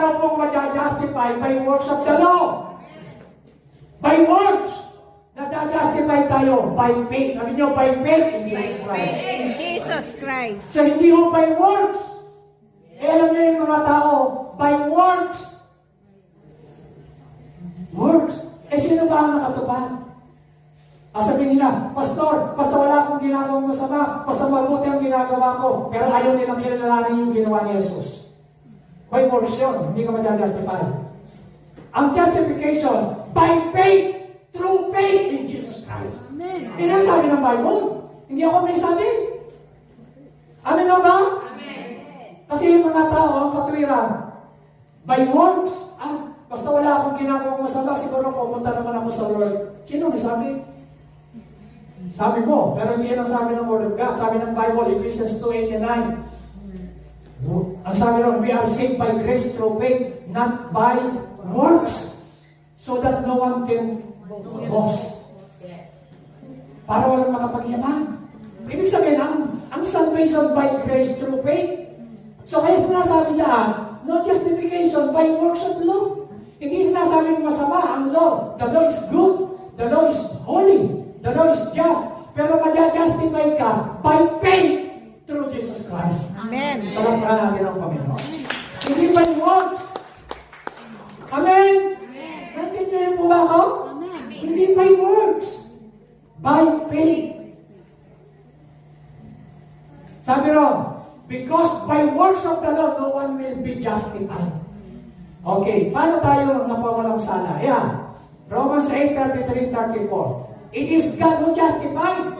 raw pong ma-justify by works of the law. By works. Na-justify tayo by faith. Sabi nyo, by faith in Jesus Christ. In Jesus Christ. So hindi ho by works. Eh alam nyo yung mga tao, by works. Works. Eh sino ba ang nakatupad? Sabihin nila, Pastor, basta wala akong ginagawang masama, basta mabuti ang ginagawa ko, pero ayaw nilang kilalanin yung ginawa ni Jesus. By works yun, hindi ka ma-justify. Ang justification, by faith, through faith in Jesus Christ. Amen. Yan ang sabi ng Bible. Hindi ako may sabi. Amen o ba? Amen. Kasi yung mga tao, ang katwiran, by works, basta wala akong ginagawang masama, siguro pupunta naman ako sa Lord. Sino may sabi? Sabi mo, pero hindi yan ang sabi ng Word of God. Sabi ng Bible, Ephesians 2:8-9. Ang sabi ron, we are saved by grace through faith, not by works, so that no one can boast. Para walang makapagyaman. Ibig sabihin, ang salvation by grace through faith. So kaya sinasabi dyan, no justification by works of law. Hindi sinasabi masama ang law. The law is good. The law is holy. The law is just. Pero ma-justify ka by faith through Jesus Christ. Amen. Palangkahan natin ang Panginoon. Hindi by works. Amen? Naintindihan po ba ako? Amen. Hindi by works. By faith. Sabi ron, because by works of the law, no one will be justified. Okay, paano tayo napawalang sala? Yan. Romans 8:33-34. It is God who justified.